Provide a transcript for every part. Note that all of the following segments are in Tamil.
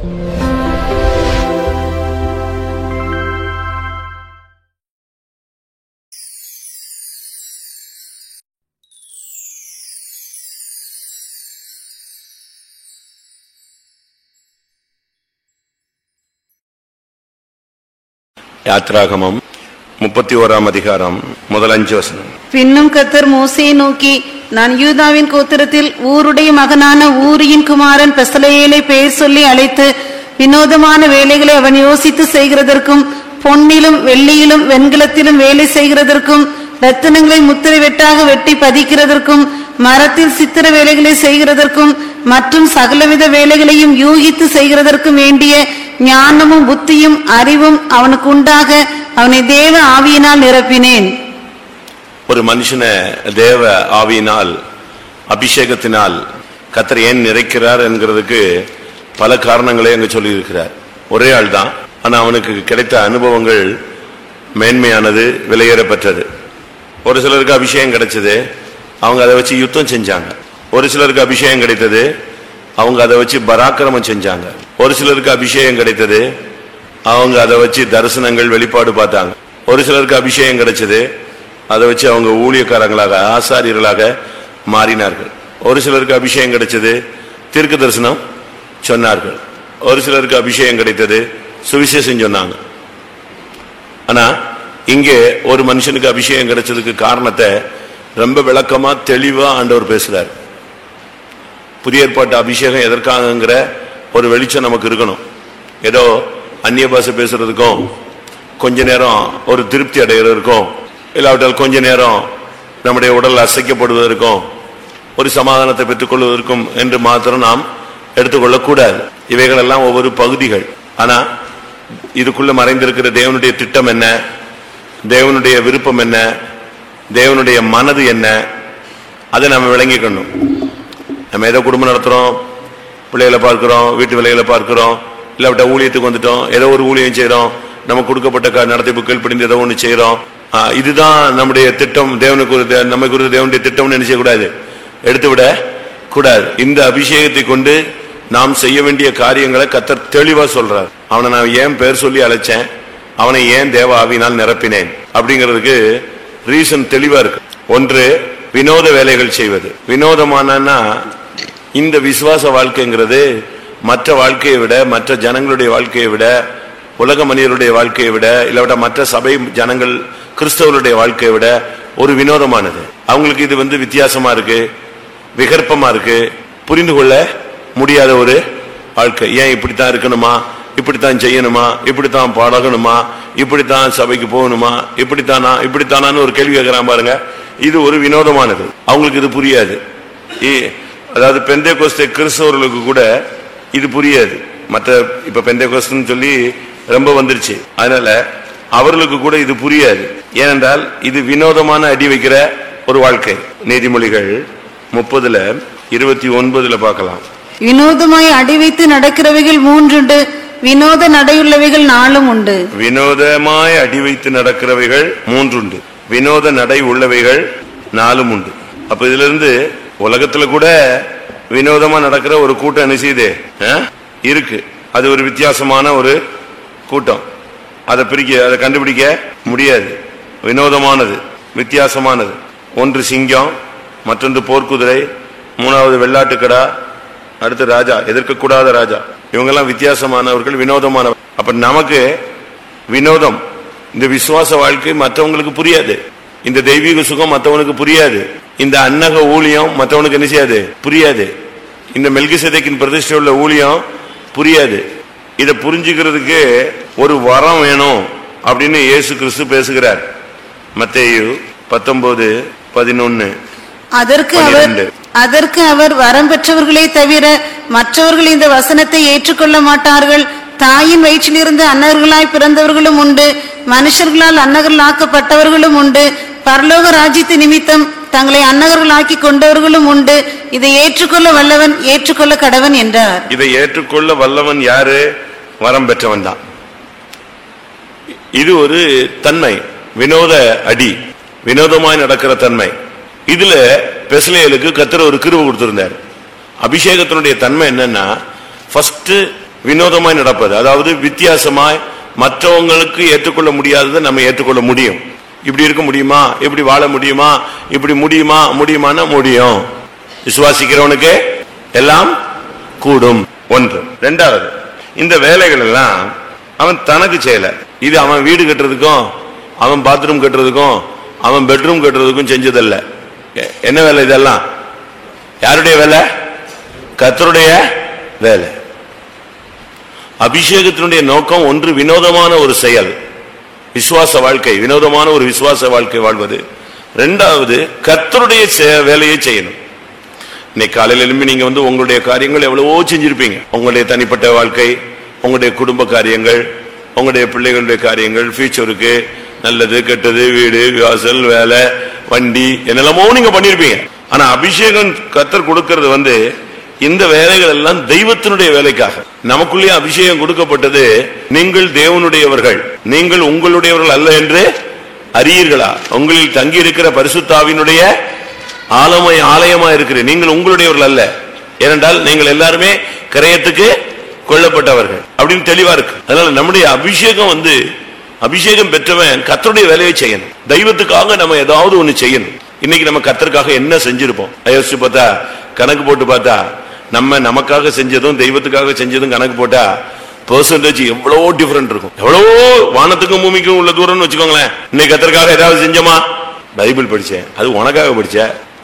யாத்ராகமம் 31 அதிகாரம் முதல் 5 வசனம். பின்னும் கர்த்தர் மோசேயை நோக்கி, நான் யூதாவின் கோத்திரத்தில் ஊருடைய மகனான ஊரியின் குமாரன் பெசலெயேலை பெயர் சொல்லி அழைத்து வினோதமான வேலைகளை அவன் யோசித்து செய்கிறதற்கும், பொன்னிலும் வெள்ளியிலும் வெண்கலத்திலும் வேலை செய்கிறதற்கும், ரத்தினங்களை முத்திரை வெட்டாக வெட்டி பதிக்கிறதற்கும், மரத்தில் சித்திர வேலைகளை செய்கிறதற்கும் மற்றும் சகலவித வேலைகளையும் யூகித்து செய்கிறதற்கும் வேண்டிய ஞானமும் புத்தியும் அறிவும் அவனுக்கு உண்டாக அவனை தேவ ஆவியினால் நிரப்பினேன். ஒரு மனுஷனை தேவ ஆவியினால் அபிஷேகத்தினால் கர்த்தர் ஏன் நிறைக்கிறார் என்கிறதுக்கு பல காரணங்களை அங்க சொல்லி இருக்கிறார். ஒரே ஆள் தான், ஆனா அவனுக்கு கிடைத்த அனுபவங்கள் மேன்மையானது, விலையேறப்பட்டது. ஒரு சிலருக்கு அபிஷேகம் கிடைச்சது, அவங்க அதை வச்சு யுத்தம் செஞ்சாங்க. ஒரு சிலருக்கு அபிஷேகம் கிடைத்தது, அவங்க அதை வச்சு பராக்கிரமம் செஞ்சாங்க. ஒரு சிலருக்கு அபிஷேகம் கிடைத்தது, அவங்க அதை வச்சு தரிசனங்கள் வெளிப்பாடு பார்த்தாங்க. ஒரு சிலருக்கு அபிஷேகம் கிடைச்சது, அதை வச்சு அவங்க ஊழியக்காரங்களாக ஆசாரியர்களாக மாறினார்கள். ஒரு சிலருக்கு அபிஷேகம் கிடைச்சது, தீர்க்க தரிசனம் சொன்னார்கள். ஒரு சிலருக்கு அபிஷேகம் கிடைத்தது, சுவிசேஷம் சொன்னாங்க. ஆனா இங்கே ஒரு மனுஷனுக்கு அபிஷேகம் கிடைச்சதுக்கு காரணத்தை ரொம்ப விளக்கமா தெளிவா ஆண்டவர் பேசுறார். புதிய ஏற்பாட்டு அபிஷேகம் எதற்காகங்கிற ஒரு வெளிச்சம் நமக்கு இருக்கணும். ஏதோ அந்நிய பாஷை பேசுறதுக்கும், கொஞ்ச நேரம் ஒரு திருப்தி அடைகிறதுக்கும், இல்லாவிட்டால் கொஞ்ச நேரம் நம்முடைய உடல் அசைக்கப்படுவதற்கும், ஒரு சமாதானத்தை பெற்றுக்கொள்வதற்கும் என்று மாத்திரம் நாம் எடுத்துக்கொள்ளக்கூடாது. இவைகளெல்லாம் ஒவ்வொரு பகுதிகள். ஆனா இதுக்குள்ள மறைந்திருக்கிற தேவனுடைய திட்டம் என்ன, தேவனுடைய விருப்பம் என்ன, தேவனுடைய மனது என்ன, அதை நம்ம விளங்கிக்கணும். நம்ம ஏதோ குடும்பம் நடத்துறோம், பிள்ளைகளை பார்க்கிறோம், வீட்டு வேலைகளை பார்க்கிறோம், இல்லாவிட்ட ஊழியத்துக்கு வந்துட்டோம், ஏதோ ஒரு ஊழியம் செய்யறோம், நம்ம கொடுக்கப்பட்ட நடத்திப்பு கீழ்ப்படிந்து ஏதோ ஒன்று செய்யறோம். இதுதான் நம்முடைய திட்டம், தேவனுக்கு நம்ம குறித்து தேவனுடைய திட்டம்னு என்ன செய்யக்கூடாது, எடுத்துவிட கூடாது. இந்த அபிஷேகத்தை கொண்டு நாம் செய்ய வேண்டிய காரியங்களை கர்த்தர் தெளிவா சொல்றார். அவனை நான் ஏன் பேர் சொல்லி அழைச்சேன், அவனை ஏன் தேவ ஆவியினால் நிரப்பினேன் அப்படிங்கிறதுக்கு ரீசன் தெளிவா இருக்கு. ஒன்று, வினோத வேலைகள் செய்வது. வினோதமானா இந்த விசுவாச வாழ்க்கைங்கிறது மற்ற வாழ்க்கையை விட, மற்ற ஜனங்களுடைய வாழ்க்கையை விட, உலக மனிதருடைய வாழ்க்கையை விட, இல்லாவிட்ட மற்ற சபை ஜனங்கள் கிறிஸ்தவருடைய வாழ்க்கையை விட ஒரு வினோதமானது. அவங்களுக்கு இது வித்தியாசமா இருக்கு, விகற்பமா இருக்கு, புரிந்து கொள்ள முடியாத ஒரு வாழ்க்கை. ஏன் இப்படித்தான் இருக்கணுமா, இப்படித்தான் செய்யணுமா, இப்படித்தான் பழகணுமா, இப்படித்தான் சபைக்கு போகணுமா, இப்படித்தானான்னு ஒரு கேள்வி கேட்கிறான் பாருங்க. இது ஒரு வினோதமானது. அவங்களுக்கு இது புரியாது. அதாவது பெந்தேகோஸ்தே கிறிஸ்தவர்களுக்கு கூட இது புரியாது. மற்ற இப்ப பெந்தேகோஸ்துன்னு சொல்லி ரொம்ப வந்துருச்சு, அதனால அவர்களுக்கு கூட இது புரியாது. ஏனென்றால் இது வினோதமான அடி வைக்கிற ஒரு வாழ்க்கை. நீதிமொழிகள் 30:29 பார்க்கலாம். வினோதமாய் அடி வைத்து நடக்கிறவைகள் 3 உண்டு, வினோத நடையுள்ளவைகள் 4 உண்டு. வினோதமாய் அடி வைத்து நடக்கிறவைகள் 3 உண்டு, வினோத நடை உள்ளவைகள் 4 உண்டு. அப்ப இதுல இருந்து உலகத்துல கூட வினோதமா நடக்கிற ஒரு கூட்டம் என்ன செய்யுது இருக்கு. அது ஒரு வித்தியாசமான ஒரு கூட்டம். அதை கண்டுபிடிக்க முடியாது. வினோதமானது, வித்தியாசமானது. ஒன்று சிங்கம், மற்றொன்று போர்க்குதிரை, மூணாவது வெள்ளாட்டுக்கடா, அடுத்து ராஜா, எதிர்க்கக்கூடாத ராஜா. இவங்கெல்லாம் வித்தியாசமானவர்கள், வினோதமானவர்கள். அப்ப நமக்கு வினோதம், இந்த விசுவாச வாழ்க்கை மற்றவங்களுக்கு புரியாது. இந்த தெய்வீக சுகம் மற்றவனுக்கு புரியாது. இந்த அன்னக ஊழியம் மற்றவனுக்கு என்ன செய்யாது, புரியாது. இந்த மெல்கிசேதேக்கின் பிரதிஷ்டை உள்ள ஊழியம் புரியாது. இதை புரிஞ்சுக்கிறதுக்கு ஒரு வரம் வேணும் அப்படின்னு இயேசு கிறிஸ்து பேசுகிறார். மத்தேயு 19:11. அதற்கு அவர் வரம் பெற்றவர்களே தவிர மற்றவர்கள் இந்த வசனத்தை ஏற்றுக்கொள்ள மாட்டார்கள். தாயின் வயிற்றிலிருந்து அன்னர்களாய் பிறந்தவர்களும் உண்டு, மனுஷர்களால் அன்னகர்கள் ஆக்கப்பட்டவர்களும் உண்டு, பரலோக ராஜ்யத்து நிமித்தம் தங்களை அன்னகர்களாக்கி கொண்டவர்களும் உண்டு. இதை ஏற்றுக்கொள்ள வல்லவன் ஏற்றுக்கொள்ள கடவன் என்றார். இதை ஏற்றுக்கொள்ள வல்லவன் யாரு? வரம் பெற்றவன் தான். இது ஒரு தன்மை, வினோத அடி, வினோதமாய் நடக்கிற தன்மை. இதுல பெசலேலுக்கு கர்த்தர் ஒரு கிருபை கொடுத்திருந்தார். அபிஷேகத்தினுடைய தன்மை என்னன்னா, ஃபர்ஸ்ட் வினோதமாய் நடப்பது, அதாவது வித்தியாசமாய் மற்றவங்களுக்கு ஏற்றுக்கொள்ள முடியாததை நம்ம ஏற்றுக்கொள்ள முடியும். இப்படி இருக்க முடியுமா, இப்படி வாழ முடியுமா, இப்படி முடியுமா, முடியுமானா முடியும். விசுவாசிக்கிறவனுக்கு எல்லாம் கூடும். ஒன்று. இரண்டாவது, இந்த வேலைகள் எல்லாம் அவன் தனக்கு செய்யல. இது அவன் வீடு கட்டுறதுக்கும் அவன் பாத்ரூம் கட்டுறதுக்கும் அவன் பெட்ரூம் கட்டுறதுக்கும் செஞ்சதல்ல. என்ன வேலை இதெல்லாம்? யாருடைய வேலை? கர்த்தருடைய வேலை. அபிஷேகத்தினுடைய நோக்கம் ஒன்று வினோதமான ஒரு செயல், விசுவாச வாழ்க்கை, வினோதமான ஒரு விசுவாச வாழ்க்கை வாழ்வது. இரண்டாவது, கர்த்தருடைய வேலையை செய்யணும். இன்னைக்கு காலையில் எழும்பி நீங்க உங்களுடைய காரியங்கள் எவ்வளவோ செஞ்சிருப்பீங்க. உங்களுடைய தனிப்பட்ட வாழ்க்கை, உங்களுடைய குடும்ப காரியங்கள், உங்களுடைய பிள்ளைகளுடைய காரியங்கள், ஃபியூச்சருக்கு நல்லது கெட்டது, வீடு வாசல், வேலை, வண்டி, என்னெல்லாமோ நீங்க பண்ணிருப்பீங்க. ஆனா அபிஷேகம் கர்த்தர் கொடுக்கிறது இந்த வேலைகள் எல்லாம் தெய்வத்தினுடைய வேலைக்காக. நமக்குள்ளே அபிஷேகம் கொடுக்கப்பட்டது, நீங்கள் தேவனுடையவர்கள், நீங்கள் உங்களுடையவர்கள் அல்ல என்று அறியீர்களா? உங்களில் தங்கி இருக்கிற பரிசுத்தாவினுடைய ஆலயமா இருக்கிற நீங்கள் உங்களுடையவர்கள் அல்ல, ஏனென்றால் நீங்கள் எல்லாருமே கிரயத்துக்கு கொல்லப்பட்டவர்கள் அப்படின்னு தெளிவா இருக்கு. அதனால நம்முடைய அபிஷேகம் அபிஷேகம் பெற்றவன் கர்த்தருடைய வேலையை செய்யணும். தெய்வத்துக்காக நம்ம ஏதாவது ஒண்ணு செய்யணும். இன்னைக்கு நம்ம கர்த்தருக்காக என்ன செஞ்சிருப்போம்? யோசிச்சு பார்த்தா, கணக்கு போட்டு பார்த்தா, நம்ம நமக்காக செஞ்சதும் தெய்வத்துக்காக செஞ்சதும் கணக்கு போட்டா பெர்சன்டேஜ் எவ்வளவோ டிஃபரெண்ட் இருக்கும். எவ்வளவோ வானத்துக்கும் பூமிக்கும் உள்ள தூரம்னு வச்சுக்கோங்களேன். இன்னைக்கு கர்த்தருக்காக ஏதாவது செஞ்சோமா? பைபிள் படிச்சேன். அது உனக்காக படிச்ச.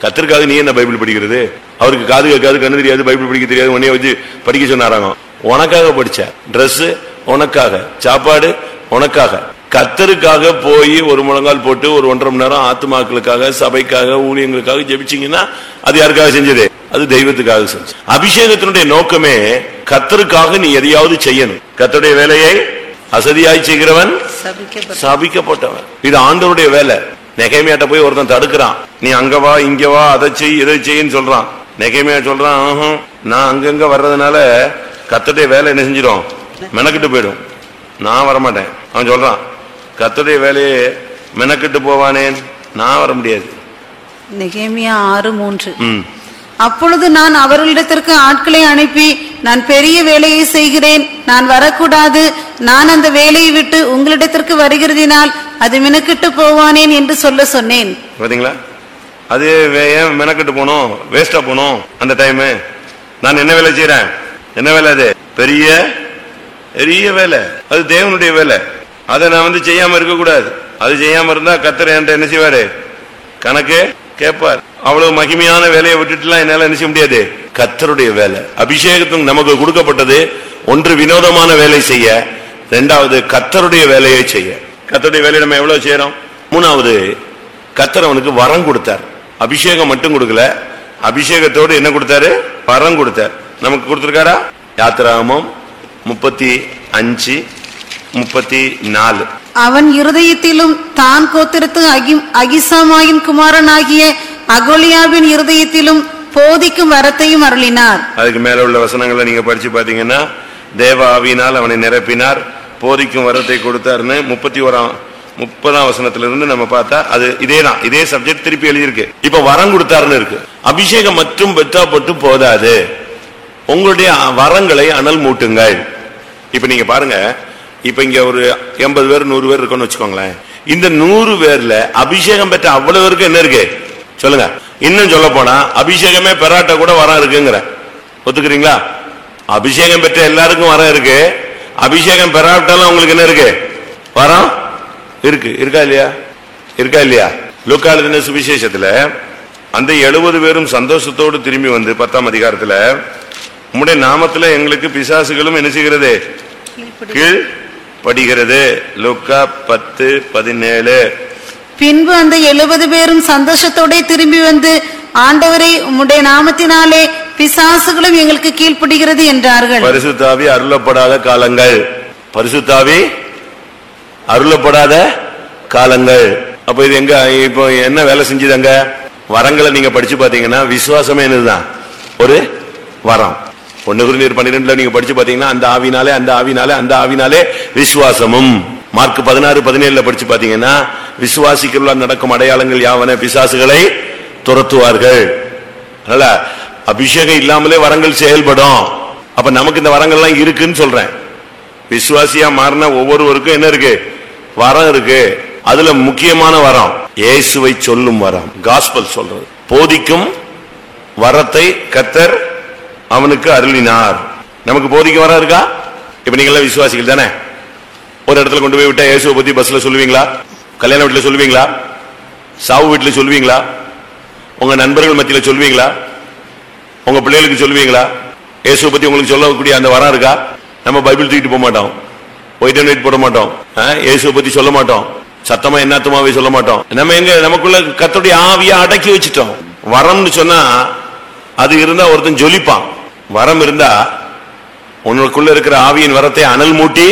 கர்த்தருக்காக நீ என்ன பைபிள் படிக்கிறது? அவருக்கு காது கேட்காது, கண்ணு தெரியாது, பைபிள் படிக்க தெரியாது, உன்னைய வச்சு படிக்க சொன்னாராங்க. உனக்காக படிச்ச. ட்ரெஸ் உனக்காக, சாப்பாடு உனக்காக. கர்த்தருக்காக போய் ஒரு முழங்கால் போட்டு ஒரு 1.5 மணி நேரம் ஆத்துமாக்களுக்காக, சபைக்காக, ஊழியங்களுக்காக ஜெபிச்சீங்கன்னா அது யாருக்காக செஞ்சது? அது தெய்வத்துக்காக செஞ்சு. அபிஷேகத்தினுடைய நோக்கமே கர்த்தருக்காக நீ எதையாவது செய்யணும். கர்த்தருடைய வேலையை அசதியாய் செய்கிறவன் சபிக்கப்பட்டவன். இது ஆண்டவருடைய வேலை. நெகேமியாட்ட போய் ஒருத்தன் தடுக்கிறான், நீ அங்க வா, இங்க வா, அதை செய், இதை செய்ன்னு சொல்றான். நெகேமியா சொல்றான், நான் அங்கங்க வர்றதுனால கர்த்தருடைய வேலை என்ன செஞ்சிடும்? மெனக்கிட்டு போயிடும், நான் வரமாட்டேன். அவன் சொல்றான், கர்த்தருடைய வேலையை மெனக்கிட்டு போவானேன், நான் வர முடியாது. நெகேமியா 6:3. அப்பொழுது நான் அவர்களிடத்திற்கு ஆட்களை அனுப்பி, நான் பெரிய வேலையை செய்கிறேன், நான் வரக்கூடாது, நான் அந்த வேலையை விட்டு உங்களிடத்திற்கு வருகிறதினால் அது மெனக்கிட்டு போவானேன் என்று சொல்ல சொன்னேன். பாத்தீங்களா? அது ஏன் மெனக்கிட்டு போனோம், வேஸ்டா போனோம் அந்த டைம்? நான் என்ன வேலை செய்யறேன்? என்ன வேலை? அது பெரிய பெரிய வேலை, அது தேவனுடைய வேலை. அதை நான் செய்யாம இருக்க கூடாது. அது செய்யாம இருந்தா கர்த்தர் என்கிட்ட என்ன செய்வாரு? கணக்கு கேட்பார். அவ்வளவு மகிமையான வேலையை விட்டுட்டுலாம் என்னால என்ன செய்ய முடியாது. கர்த்தருடைய வேலை, அபிஷேகத்துக்கு நமக்கு கொடுக்கப்பட்டது ஒன்று வினோதமான வேலை செய்ய, இரண்டாவது கர்த்தருடைய வேலையை செய்ய. கர்த்தருடைய வேலையை நம்ம எவ்வளவு செய்யறோம்? மூணாவது, கர்த்தர் அவனுக்கு வரம் கொடுத்தார். அபிஷேகம் மட்டும் கொடுக்கல, அபிஷேகத்தோடு என்ன கொடுத்தாரு? வரம் கொடுத்தார். நமக்கு கொடுத்திருக்காரா? யாத்திராகமம் 35:34. அவன் இருதயத்திலும் தான் கோத்திரத்து அகிசாமாயின் குமாரனாகிய அகோலியாவின் இருதயத்திலும் போதிக்கும் வரத்தையும் அருளினார். அதுக்கு மேல உள்ள வசனங்களை நீங்க படிச்சு பாத்தீங்கன்னா, தேவ ஆவியினால் அவனை நிரப்பினார், போதிக்கும் வரத்தை கொடுத்தாருன்னு 30ஆம் வசனத்திலிருந்து நம்ம பார்த்தா அது இதேதான். இதே சப்ஜெக்ட் திருப்பி எழுதியிருக்கு. இப்ப வரம் கொடுத்தாருன்னு இருக்கு. அபிஷேகம் மற்றும் பெற்றா போட்டு போதாது, உங்களுடைய வரங்களை அனல் மூட்டுங்கள். இப்ப நீங்க பாருங்க, இப்ப இங்க ஒரு 80 பேர் 100 பேர் இருக்குன்னு வச்சுக்கோங்களேன். இந்த 100 பேர்ல அபிஷேகம் பெற்ற அவ்வளவு பேருக்கு என்ன இருக்கு சொல்லுங்க? இன்னும் சொல்ல போனா அபிஷேகமே பெறாட்ட கூட வரம் இருக்குங்கிற, ஒத்துக்கிறீங்களா? அபிஷேகம் பெற்ற எல்லாருக்கும் வரம் இருக்கு, அபிஷேகம் பெறாட்டாலும் உங்களுக்கு என்ன இருக்கு? வரம் இருக்கு. இருக்கா இல்லையா? இருக்கா இல்லையா? லூக்கா எழுதின சுவிசேஷத்துல அந்த 70 பேரும் சந்தோஷத்தோடு திரும்பி வந்து 10ஆம் அதிகாரத்துல, உம்முடைய நாமத்துல எங்களுக்கு பிசாசுகளும் என்ன செய்கிறது? கீழ் படிகிறது. லூக்கா 10:17. பின்பு அந்த 70 பேரும் சந்தோஷத்தோட திரும்பி வந்து, ஆண்டவரே, உம்முடைய நாமத்தினாலே பிசாசுகளும் எங்களுக்கு கீழ்ப்படுகிறது என்றார்கள். பரிசுத்தாவி அருளப்படாத காலங்கள், பரிசுத்தாவி அருளப்படாத காலங்கள். அப்ப இது எங்க? இப்போ என்ன வேலை செஞ்சுதாங்க? வரங்களை நீங்க படிச்சு பாத்தீங்கன்னா, விசுவாசமே என்னதுதான்? ஒரு வரம். 1 Corinthians 12 நீங்க படிச்சு பாத்தீங்கன்னா, அந்த ஆவினாலே அந்த ஆவினாலே அந்த ஆவினாலே விசுவாசமும். மார்க் 16:17 படிச்சு பாத்தீங்கன்னா, விசுவாசிக்குள்ள நடக்கும் அடையாளங்கள் யாவன? பிசாசுகளை துரத்துவார்கள். அதனால அபிஷேகம் இல்லாமலே வரங்கள் செயல்படும். அப்ப நமக்கு இந்த வரங்கள்லாம் இருக்குன்னு சொல்றேன். விசுவாசியா மாறின ஒவ்வொருவருக்கும் என்ன இருக்கு? வரம் இருக்கு. அதுல முக்கியமான வரம் இயேசுவை சொல்லும் வரம், காஸ்பல் சொல்றது. போதிக்கும் வரத்தை கர்த்தர் அவனுக்கு அருளினார். நமக்கு போதிக்க வரம் இருக்கா? இப்ப நீங்க எல்லாம் விசுவாசிகள் தானே? ஒரு இடத்துல கொண்டு போய் விட்டா இயேசுவை பத்தி பஸ்ல சொல்லுவீங்களா? கல்யாண வீட்டுல சொல்லுவீங்களா? சாவு வீட்டுல சொல்லுவீங்களா? உங்க நண்பர்கள் மத்தியில சொல்லுவீங்களா? உங்க பிள்ளைகளுக்கு சொல்லுவீங்களா? இயேசுவை பத்தி உங்களுக்கு சொல்லக்கூடிய அந்த வரம் இருக்கா? நம்ம பைபிள் தூக்கிட்டு போக மாட்டோம், ஒயிட் அண்ட் ஒயிட் போட மாட்டோம், இயேசுவை பத்தி சொல்ல மாட்டோம், சத்தமா என்னத்துமாவே சொல்ல மாட்டோம். நம்ம எங்க நமக்குள்ள கர்த்தருடைய ஆவியை அடக்கி வச்சுட்டோம். வரம்னு சொன்னா அது இருந்தா ஒருத்தன் ஜொலிப்பான். வரம் இருந்தா உனக்குள்ள இருக்கிற ஆவியின் வரத்தை அனல் மூட்டி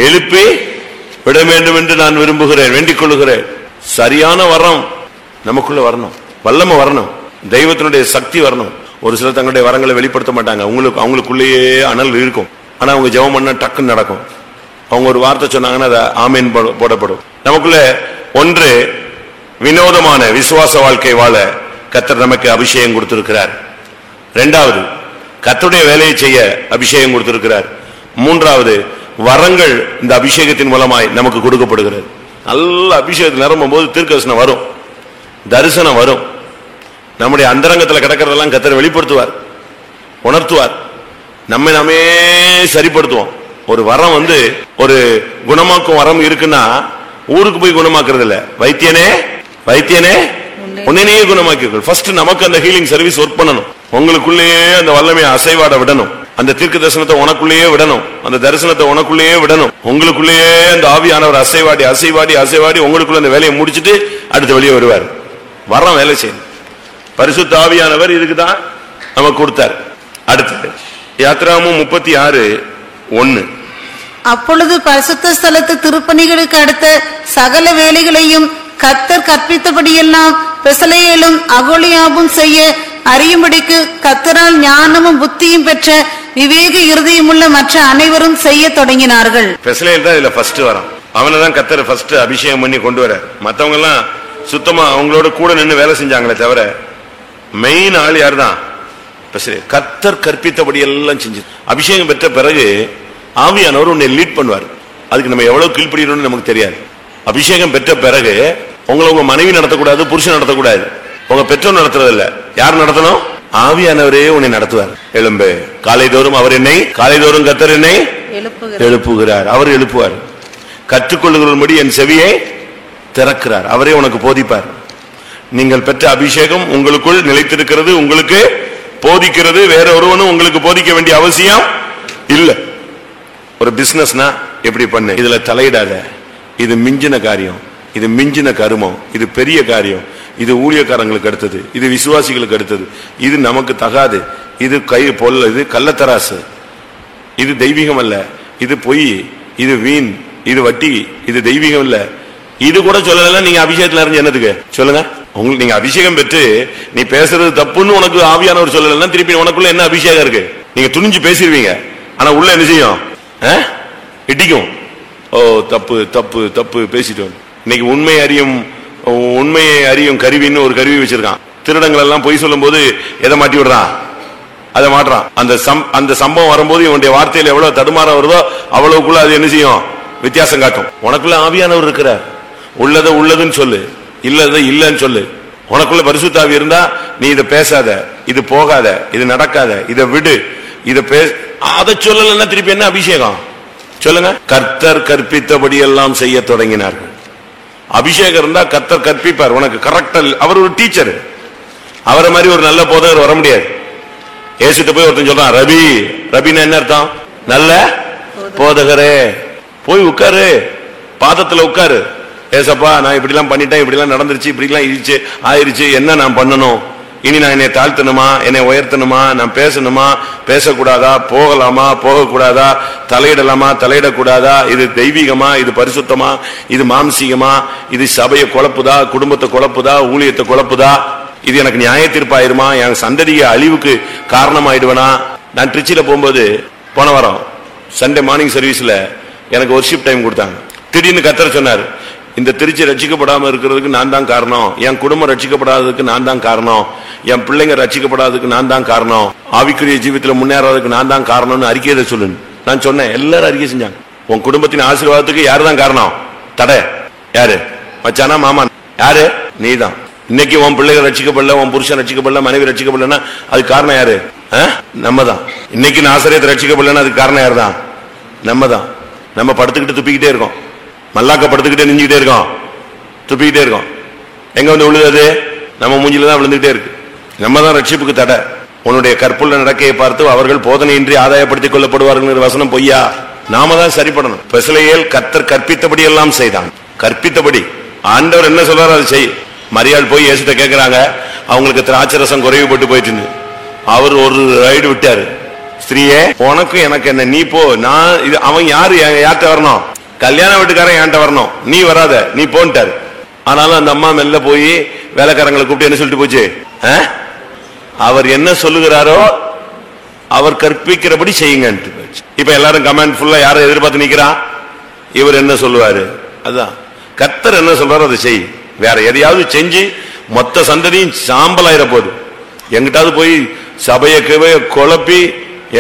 எழுப்பி விட வேண்டும் என்று நான் விரும்புகிறேன், வேண்டிக் கொள்ளுகிறேன். சரியான வரம் நமக்குள்ள வரணும், வல்லமை வரணும், தெய்வத்தினுடைய சக்தி வரணும். ஒரு சிலர் தங்களுடைய வரங்களை வெளிப்படுத்த மாட்டாங்க, அவங்களுக்குள்ளேயே அனல் இருக்கும். ஆனா அவங்க ஜெபம் பண்ண டக்குன்னு நடக்கும். அவங்க ஒரு வார்த்தை சொன்னாங்கன்னா அதை ஆமீன் போடப்படும். நமக்குள்ள ஒன்று வினோதமான விசுவாச வாழ்க்கை வாழ கர்த்தர் நமக்கு அபிஷேகம் கொடுத்திருக்கிறார். இரண்டாவது கர்த்தருடைய வேலையை செய்ய அபிஷேகம் கொடுத்திருக்கிறார். மூன்றாவது வரங்கள் இந்த அபிஷேகத்தின் மூலமாய் நமக்கு கொடுக்கப்படுகிறது. நல்ல அபிஷேகத்தில் நிரம்பும் போது தீர்க்கதரிசனம் வரும், தரிசனம் வரும். நம்முடைய அந்தரங்கத்தில் கிடக்கிறதெல்லாம் கர்த்தர் வெளிப்படுத்துவார், உணர்த்துவார். நம்மை நாமே சரிப்படுத்துவோம். ஒரு வரம் ஒரு குணமாக்கும் வரம் இருக்குன்னா ஊருக்கு போய் குணமாக்குறது இல்ல, வைத்தியனே வைத்தியனே உன்னையே குணமாக்கி ஃபர்ஸ்ட் நமக்கு அந்த ஹீலிங் சர்வீஸ் ஒர்க் பண்ணணும். உங்களுக்குள்ளேயே அந்த வல்லமையை அசைவாட விடணும், அந்த தீர்க்க தரிசனத்தை உனக்குள்ளேயே விடணும், அந்த தரிசனத்தை உனக்குள்ளேயே விடணும். உங்களுக்குள்ளேயே அந்த ஆவியானவர் அசைவாடி அசைவாடி அசைவாடி உங்களுக்குள்ள அந்த வேலையை முடிச்சுட்டு அடுத்த வெளியே வருவார். வரம் வேலை செய்யணும். பரிசுத்த ஆவியானவர் இதுக்குதான் நமக்கு கொடுத்தார். அடுத்தது யாத்திராகமம் 36:1. அப்பொழுது பரிசுத்த ஸ்தலத்து திருப்பணிகளுக்கு அடுத்த சகல வேலைகளையும் கர்த்தர் கற்பித்தபடியெல்லாம் பெசலேயேலும் அகோலியாபும் செய்ய அறியும்படிக்கு கர்த்தரால் ஞானமும் புத்தியும் பெற்ற விவேக இருதயமுள்ள மற்ற அனைவரும் செய்ய தொடங்கினார்கள். பெசலேயேல் தான் இதுல ஃபர்ஸ்ட் வரான். அவனை தான் கர்த்தர் ஃபர்ஸ்ட் அபிஷேகம் பண்ணி கொண்டு வர. மற்றவங்க எல்லாம் சுத்தமா அவங்களோட கூட நின்று வேலை செஞ்சாங்களே தவிர மெயின் ஆள் யார் தான்? பெசலேயேல். கர்த்தர் கற்பித்தபடி எல்லாம் செஞ்சு அபிஷேகம் பெற்ற பிறகு ஆவியானவர் உன்னை லீட் பண்ணுவார். அதுக்கு நம்ம எவ்வளவு கீழ்ப்படியணும்னு நமக்கு தெரியாது. அபிஷேகம் பெற்ற பிறகு உங்களை உங்க மனைவி நடத்தக்கூடாது, புருஷன் நடத்தக்கூடாது, உங்க பெற்றோர் நடத்துறது இல்ல. யார் நடத்தணும்? ஆவியானவரே உன்னை நடத்துவார். எழும்பு காலைதோறும் அவர் என்னை, காலைதோறும் கர்த்தர் என்னை எழுப்புகிறார், அவர் எழுப்புவார். கற்றுக்கொள்ளுகிறபடி என் செவியை திறக்கிறார், அவரே உனக்கு போதிப்பார். நீங்கள் பெற்ற அபிஷேகம் உங்களுக்குள் நிலைத்திருக்கிறது, உங்களுக்கு போதிக்கிறது. வேற ஒருவனும் உங்களுக்கு போதிக்க வேண்டிய அவசியம் இல்ல. ஒரு பிசினஸ்னா எப்படி பண்ணு, இதுல தலையிடாத, இது மிஞ்சின காரியம், இது மிஞ்சின கருமம், இது பெரிய காரியம், இது ஊழியக்காரங்களுக்கு அடுத்தது, இது விசுவாசிகளுக்கு அடுத்தது, இது நமக்கு தகாது, இது கை பொல்ல, இது கள்ளத்தராசு, இது தெய்வீகம் அல்ல, இது பொய், இது வீண், இது வட்டி, இது தெய்வீகம் இல்ல. இது கூட சொல்லல. நீங்க அபிஷேகத்துல இருந்து என்னதுக்கு சொல்லுங்க? உங்களுக்கு நீங்க அபிஷேகம் பெற்று நீ பேசுறது தப்புன்னு உனக்கு ஆவியானவர் சொல்லலன்னா திருப்பி உனக்குள்ள என்ன அபிஷேகம் இருக்கு? நீங்க துணிஞ்சு பேசிடுவீங்க, ஆனா உள்ள என்ன செய்யும்? இடிக்கும். ஓ தப்பு தப்பு தப்பு பேசிட்டோம். இன்னைக்கு உண்மையை அறியும் கருவின்னு ஒரு கருவி வச்சிருக்கான். திருடங்கள் எல்லாம் பொய் சொல்லும் போது எதை மாட்டி விடுறான்? அதை மாட்டுறான். அந்த சம்பவம் வரும்போது இவனுடைய வார்த்தையில எவ்வளவு தடுமாறம் வருதோ அவ்வளவுக்குள்ள அது என்ன செய்யும்? வித்தியாசம் காட்டும். உனக்குள்ள ஆவியானவர் இருக்கிறார். உள்ளதை உள்ளதுன்னு சொல்லு, இல்லதை இல்லன்னு சொல்லு. உனக்குள்ள பரிசுத்த ஆவி இருந்தா நீ இதை பேசாத, இது போகாத, இது நடக்காத, இதை விடு, இதை அதை சொல்லலன்னா திருப்பி என்ன அபிஷேகம் சொல்லுங்க? கர்த்தர் கற்பித்தபடி எல்லாம் செய்ய தொடங்கினார்கள். அபிஷேகம் இருந்தா கர்த்தர் கற்பிப்பார் உனக்கு கரெக்டா. அவர் ஒரு டீச்சர், அவரை மாதிரி ஒரு நல்ல போதகர் வர முடியாது. ஏசிட்டு போய் ஒருத்தன் சொல்றான் ரபி, ரபின்னா என்ன அர்த்தம்? நல்ல போதகரே, போய் உட்காரு, பாதத்துல உட்காரு. ஏசப்பா நான் இப்படி எல்லாம் பண்ணிட்டேன், இப்படி எல்லாம் நடந்துருச்சு, இப்படி எல்லாம் ஆயிருச்சு, என்ன நான் பண்ணணும்? இனி நான் என்னை தாழ்த்தணுமா, என்னை உயர்த்தணுமா, நான் பேசணுமா, பேசக்கூடாதா, போகலாமா, போகக்கூடாதா, தலையிடலாமா, தலையிடக்கூடாதா, இது தெய்வீகமா, இது பரிசுத்தமா, இது மாம்சீகமா, இது சபையை குழப்புதா, குடும்பத்தை குழப்புதா, ஊழியத்தை குழப்புதா, இது எனக்கு நியாய தீர்ப்பாயிருமா, என் சந்ததிய அழிவுக்கு காரணமாயிடுவனா? நான் திருச்சியில போகும்போது போன வாரம் சண்டே மார்னிங் சர்வீஸ்ல எனக்கு ஒர்ஷிப் டைம் கொடுத்தாங்க. திடீர்னு கர்த்தர் சொன்னார், இந்த திருச்சி ரட்சிக்கப்படாம இருக்கிறதுக்கு நான் தான் காரணம், என் குடும்பம் ரட்சிக்கப்படாததுக்கு நான் தான் காரணம், என் பிள்ளைங்க ரட்சிக்கப்படாததுக்கு நான் தான் காரணம், ஆவிக்குரிய ஜீவிதத்தில் முன்னேறாததுக்கு நான் தான் காரணம்னு அறிக்கையை சொல்லு. நான் சொன்னேன், எல்லாரும் அறிக்கை செஞ்சாங்க. உன் குடும்பத்தின் ஆசீர்வாதத்துக்கு யாரு தான் காரணம்? தடை யாரு? மச்சானா மாமா? யாரு? நீ தான். இன்னைக்கு உன் பிள்ளைகள் ரட்சிக்கப்படல, உன் புருஷன் ரட்சிக்கப்படல, மனைவி ரட்சிக்கப்படலன்னா அதுக்கு காரணம் யாரு? நம்ம தான். இன்னைக்கு நாசரேத் ரட்சிக்கப்படலன்னா அதுக்கு காரணம் யாரு தான்? நம்ம தான். நம்ம படுத்துக்கிட்டு துப்பிக்கிட்டே இருக்கோம், மல்லாக்க படுத்துக்கிட்டே நெஞ்சுக்கிட்டே இருக்கோம், துப்பிக்கிட்டே இருக்கோம். எங்க வந்து விழுது? நம்ம மூஞ்சில தான் விழுந்துகிட்டே இருக்கு. நம்ம தான் ரட்சிப்புக்கு தடை. உன்னுடைய கற்புள்ள நடக்கையை பார்த்து அவர்கள் போதனையின்றி ஆதாயப்படுத்திக் கொள்ளப்படுவார்கள் வசனம் பொய்யா? நாம தான் சரிப்படணும். பெசலேயேல் கர்த்தர் கற்பித்தபடி எல்லாம் செய்தான். கற்பித்தபடி ஆண்டவர் என்ன சொல்றாரு அதை செய். மரியாள் போய் இயேசுட்ட கேட்கிறாங்க, அவங்களுக்கு திராட்சரசம் குறைவுபட்டு போயிட்டு. அவர் ஒரு ரைடு விட்டாரு. ஸ்திரீயே, உனக்கும் எனக்கு என்ன, நீ போ. நான் இது அவன் யாரு? யார்கிட்ட வரணும்? கல்யாண வீட்டுக்காரன் என்கிட்ட வரணும், நீ வராத, நீ போன்ட்டாரு. ஆனாலும் அந்த அம்மா மெல்ல போய் வேலைக்காரங்களை கூப்பிட்டு என்ன சொல்லிட்டு போச்சு? அவர் என்ன சொல்லுகிறாரோ அவர் கற்பிக்கிறபடி செய்யுங்கன்ட்டு போச்சு. இப்ப எல்லாரும் கமெண்ட் ஃபுல்லா யாரை எதிர்பார்த்து நிக்கிறான்? இவர் என்ன சொல்லுவாரு? அதான் கர்த்தர் என்ன சொல்றாரோ அதை செய். வேற எதையாவது செஞ்சு மொத்த சந்ததியும் சாம்பலாயிர போகுது. எங்கிட்டாவது போய் சபையை குழப்பி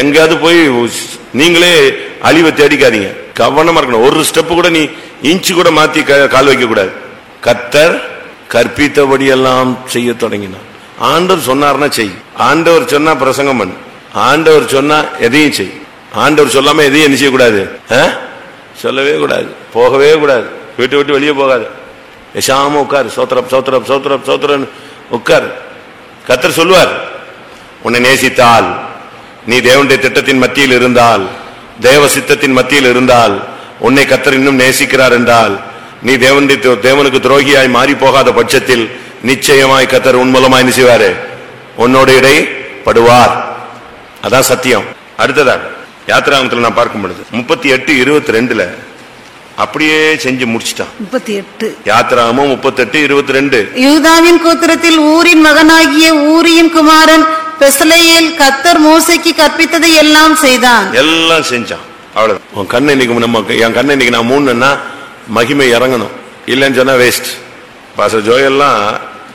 எங்காவது போய் நீங்களே அழிவை தேடிக்காதீங்க. கவனமா இருக்கணும். ஒரு ஸ்டெப் கூட நீ இன்ச்சு கூட மாத்தி கால் வைக்க கூடாது. கர்த்தர் கற்பித்தபடி எல்லாம் செய்ய தொடங்கினான். ஆண்டவர் சொன்னார்னா செய். ஆண்டவர் சொன்னா பிரசங்கம் பண்ணு. ஆண்டவர் சொன்னா எதையும் செய். ஆண்டவர் சொல்லாம எதையும் என்ன செய்யக்கூடாது? சொல்லவே கூடாது, போகவே கூடாது, வீட்டு விட்டு வெளியே போகாது. பேசாம உட்காரு, சோத்திரம் சோத்திரம் சோத்திரம் சோத்திரம் உட்காரு. கர்த்தர் சொல்லுவார், உன்னை நேசித்தால், நீ தேவனுடைய திட்டத்தின் மத்தியில் இருந்தால், தேவ சித்தத்தின் மத்தியில் இருந்தால், உன்னை கர்த்தர் இன்னும் நேசிக்கிறார் என்றால், நீ தேவனுக்கு துரோகியாய் மாறி போகாத பட்சத்தில் நிச்சயமாய் கர்த்தர் உன் மூலமாய் என்ன செய்வாரு? உன்னோட இடைப்படுவார். அதான் சத்தியம். அடுத்ததாக யாத்திராகமத்தில் நான் பார்க்கும் பொழுது 38:22 அப்படியே செஞ்சு முடிச்சிட்டான். 38 யாத்திராகமம் 38:22. யூதாவின் கோத்திரத்தில் ஊரின் மகனாகிய ஊரியின் குமாரன் பெசலேயேல் கர்த்தர் மோசேக்கு கற்பித்ததை எல்லாம் செய்தான். எல்லாம் செஞ்சான். அவ்வளவு. உன் கண்ணை இன்னைக்கு நம்ம என் கண்ணை இன்னைக்கு நான் மூணுன்னா மகிமை இறங்கணும், இல்லைன்னு சொன்னா வேஸ்ட். பாஸ்டர் ஜோயெல்லாம்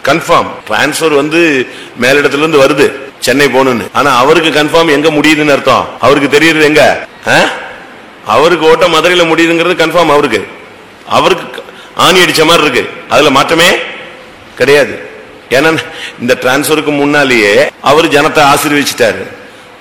கன்ஃபார்ம் டிரான்ஸ்பர் வந்து மேலிடத்துல இருந்து வருது சென்னை போகணும்னு. ஆனா அவருக்கு கன்ஃபார்ம் எங்க முடியுதுன்னு அர்த்தம். அவருக்கு தெரியுது எங்க, அவருக்கு ஓட்ட மதுரையில முடியுதுங்கிறது கன்ஃபார்ம். அவருக்கு ஆணி அடிச்ச மாதிரி இருக்கு, அதுல மாற்றமே கிடையாது. ஏன்னா இந்த டிரான்ஸ்பருக்கு முன்னாலேயே அவர் ஜனத்தை ஆசீர்வதிச்சிட்டாரு.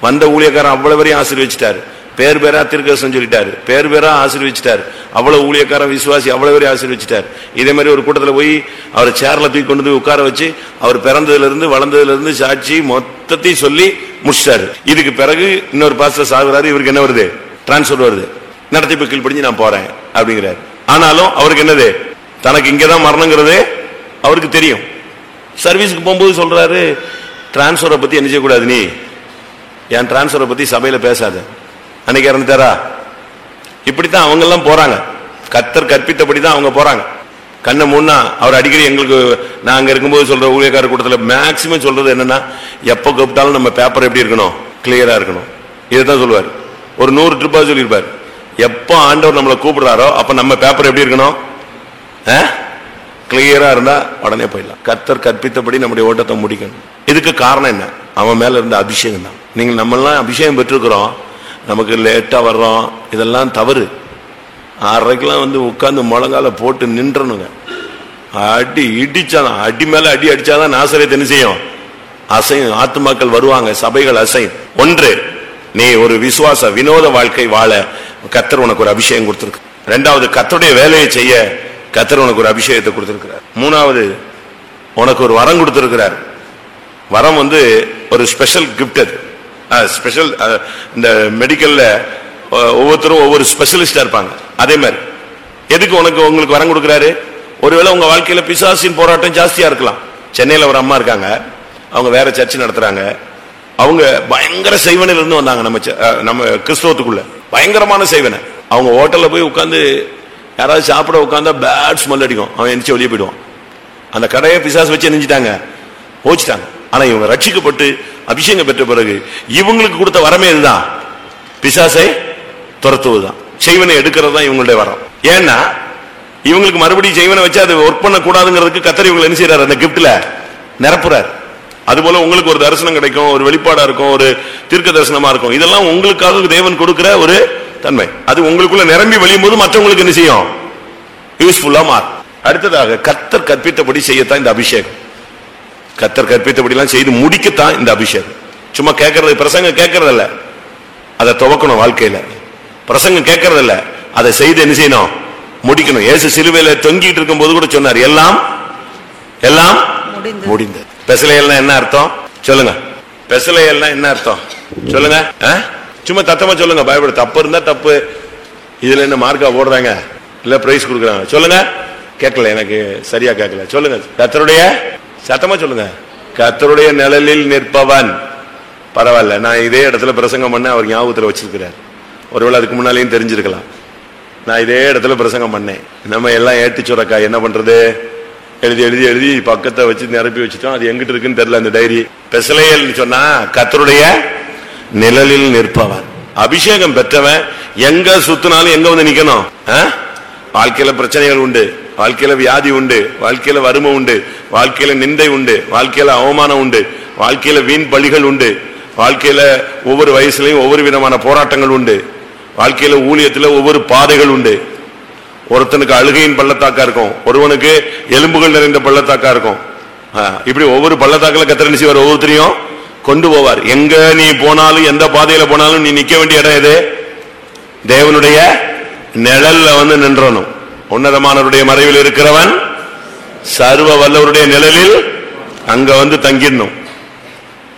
வந்த ஊழியக்காரன் அவ்வளவு பேரையும் ஆசீர்வதிச்சிட்டாரு. பேர் பேரா தீர்க்கதரிசனம் சொல்லிட்டாரு, பேர் பேரா ஆசீர்வதிச்சிட்டாரு. அவ்வளவு ஊழியக்காரன் விசுவாசி அவ்வளவு பேரையும் ஆசீர்வதிச்சிட்டாரு. இதே மாதிரி ஒரு கூட்டத்தில் போய் அவரை சேர்ல தூக்கி கொண்டு போய் உட்கார வச்சு அவர் பிறந்ததுல இருந்து வளர்ந்ததுல இருந்து சாட்சி மொத்தத்தையும் சொல்லி முடிச்சிட்டாரு. இதுக்கு பிறகு இன்னொரு பாஸ்டர் சாகுறாரு, இவருக்கு என்ன வருது? டிரான்ஸ்பர் வருது. நடத்திப்பு கீழ்படிஞ்சு நான் போறேன் அப்படிங்கிறாரு. ஆனாலும் அவருக்கு என்னது? தனக்கு இங்கதான் மரணங்கிறது அவருக்கு தெரியும். சர்வீஸுக்கு போகும்போது சொல்றாரு, டிரான்ஸ்பரை பத்தி என்ன செய்யக்கூடாது, நீ என் டிரான்ஸ்பரை பத்தி சபையில பேசாத. அன்னைக்கு இறந்துட்டாரா? இப்படித்தான் அவங்க எல்லாம் போறாங்க. கர்த்தர் கற்பித்தபடிதான் அவங்க போறாங்க. கண்ணை மூணா அவர் அடிக்கடி எங்களுக்கு நான் அங்க இருக்கும்போது சொல்ற ஊழியக்கார கூட்டத்தில் மேக்சிமம் சொல்றது என்னன்னா, எப்ப கூப்பிட்டாலும் நம்ம பேப்பர் எப்படி இருக்கணும்? கிளியரா இருக்கணும். இதைத்தான் சொல்லுவார். ஒரு 100 ட்ரிப்பா சொல்லியிருப்பார். எப்ப ஆண்டவர் நம்மளை கூப்பிடுறாரோ அப்ப நம்ம பேப்பர் எப்படி இருக்கணும்? கிளியரா இருந்தா உடனே போயிடலாம். கர்த்தர் கற்பித்தபடி நம்முடைய ஓட்டத்தை முடிக்கணும். இதுக்கு காரணம் என்ன? அவன் மேல இருந்த அபிஷேகம் தான். நீங்க நம்ம எல்லாம் அபிஷேகம் பெற்றிருக்கிறோம், நமக்கு லேட்டா வர்றோம், இதெல்லாம் தவறு. 6:30 வந்து உட்கார்ந்து முழங்கால போட்டு நின்றனுங்க. அடி இடிச்சாதான், அடி மேல அடி அடிச்சாதான் நாசரேத் என்ன செய்யும்? அசையும். ஆத்துமாக்கள் வருவாங்க, சபைகள் அசையும். ஒன்று, நீ ஒரு விசுவாச வினோத வாழ்க்கை வாழ கர்த்தர் உனக்கு ஒரு அபிஷேகம் கொடுத்திருக்கு. 2வது, கர்த்தருடைய வேலையை செய்ய கர்த்தர் உனக்கு ஒரு அபிஷேகத்தை கொடுத்திருக்கிறார். 3வது, உனக்கு ஒரு வரம் கொடுத்திருக்கிறார். வரம் வந்து ஒரு ஸ்பெஷல் கிஃப்ட். அது ஸ்பெஷல். இந்த மெடிக்கல்ல ஒவ்வொருத்தரும் ஒவ்வொரு ஸ்பெஷலிஸ்டா இருப்பாங்க. அதே மாதிரி எதுக்கு உங்களுக்கு வரம் கொடுக்கிறாரு? ஒருவேளை உங்க வாழ்க்கையில பிசாசின் போராட்டம் ஜாஸ்தியா இருக்கலாம். சென்னையில ஒரு அம்மா இருக்காங்க, அவங்க வேற சர்ச்சு நடத்துறாங்க. அவங்க பயங்கர செய்வனில் இருந்து வந்தாங்க நம்ம கிறிஸ்தவத்துக்குள்ள. பயங்கரமான செய்வனை. அவங்க ஹோட்டல்ல போய் உட்கார்ந்து யாராவது சாப்பிட உட்கார்ந்தா பேட் ஸ்மெல் அடிக்கும், அவன் எந்திரிச்சு வெளியே போயிடுவான். அந்த கடையை பிசாசு வச்சு எரிஞ்சிட்டாங்க, போச்சுட்டாங்க. ஆனா இவங்க ரட்சிக்கப்பட்டு அபிஷேகம் பெற்ற பிறகு இவங்களுக்கு கொடுத்த வரமே இதுதான், பிசாசை துரத்துவதுதான், செய்வனை எடுக்கிறது தான் இவங்களுடைய வரம். ஏன்னா இவங்களுக்கு மறுபடியும் செய்வனை வச்சு அது ஒர்க் பண்ண கூடாதுங்கிறதுக்கு கர்த்தர் இவங்களை என்ன செய்யறாரு, அந்த கிஃப்ட்ல நிரப்புறார். அதுபோல உங்களுக்கு ஒரு தரிசனம் கிடைக்கும், ஒரு வெளிப்பாடா இருக்கும், ஒரு தீர்க்க தரிசனமா இருக்கும். இதெல்லாம் உங்களுக்காக தேவன் கொடுக்கிற ஒரு தன்மை. அது உங்களுக்குள்ள நிரம்பி வெளியும் போது மற்றவங்களுக்கு என்ன செய்யும், யூஸ்ஃபுல்லா மாறும். அடுத்ததாக கர்த்தர் கற்பித்தபடி செய்யத்தான் இந்த அபிஷேகம். கர்த்தர் கற்பித்தபடி எல்லாம் செய்து முடிக்கத்தான் இந்த அபிஷேகம். சும்மா கேட்கறது, பிரசங்க கேட்கறதில்ல, அதை துவக்கணும். வாழ்க்கையில பிரசங்கம் கேட்கறதில்ல, அதை செய்து என்ன செய்யணும், முடிக்கணும். இயேசு சிலுவையில தொங்கிட்டு இருக்கும் போது கூட சொன்னார், எல்லாம் எல்லாம் முடிந்தது. பெசலையல்னா என்ன அர்த்தம் சொல்லுங்க? பெசலையல்னா என்ன அர்த்தம் சொல்லுங்க? சும்மா தத்தமா சொல்லுங்க, பயப்பட. தப்பு இருந்தா தப்பு, இதுல என்ன மார்க்கா போடுறாங்க, இல்ல பிரைஸ் கொடுக்குறாங்க, சொல்லுங்க. கேட்கல, எனக்கு சரியா கேட்கல, சொல்லுங்க. கர்த்தருடைய, சத்தமா சொல்லுங்க. கர்த்தருடைய நிழலில் நிற்பவன். பரவாயில்ல, நான் இதே இடத்துல பிரசங்கம் பண்ண அவர் ஞாபகத்துல வச்சிருக்கிறார். ஒருவேளை அதுக்கு முன்னாலேயும் தெரிஞ்சிருக்கலாம். நான் இதே இடத்துல பிரசங்கம் பண்ணேன். நம்ம எல்லாம் ஏட்டு சுரக்கா என்ன பண்றது, எழுதி எழுதி எழுதி பக்கத்தை வச்சு நிரப்பி வச்சுட்டோம். அது எங்கிட்டு இருக்குன்னு தெரியல அந்த டைரி. பெசலையல் சொன்னா கர்த்தருடைய நிழலில் நிற்பவன். அபிஷேகம் பெற்றவன் எங்க சுத்தினாலும் எங்க வந்து நிக்கணும்? வாழ்க்கையில பிரச்சனைகள் உண்டு, வாழ்க்கையில வியாதி உண்டு, வாழ்க்கையில வறுமை உண்டு, வாழ்க்கையில நிந்தை உண்டு, வாழ்க்கையில அவமானம் உண்டு, வாழ்க்கையில வீண் பலிகள் உண்டு, வாழ்க்கையில ஒவ்வொரு வயசுலயும் ஒவ்வொரு விதமான போராட்டங்கள் உண்டு, வாழ்க்கையில ஊழியத்துல ஒவ்வொரு பாதைகள் உண்டு. ஒருத்தனுக்கு அழுகையின் பள்ளத்தாக்கா இருக்கும், ஒருவனுக்கு எலும்புகள் நிறைந்த பள்ளத்தாக்கா இருக்கும். இப்படி ஒவ்வொரு பள்ளத்தாக்கில கர்த்தர் நிச்சயம் ஒவ்வொருத்தரையும் கொண்டு போவார். எங்க நீ போனாலும், எந்த பாதையில போனாலும் நீ நிக்க வேண்டிய இடம் எது? தேவனுடைய நிழல்ல வந்து நின்றணும். உன்னதமானவருடைய மறைவில் இருக்கிறவன் சர்வ வல்லவருடைய நிழலில் அங்க வந்து தங்கிடணும்.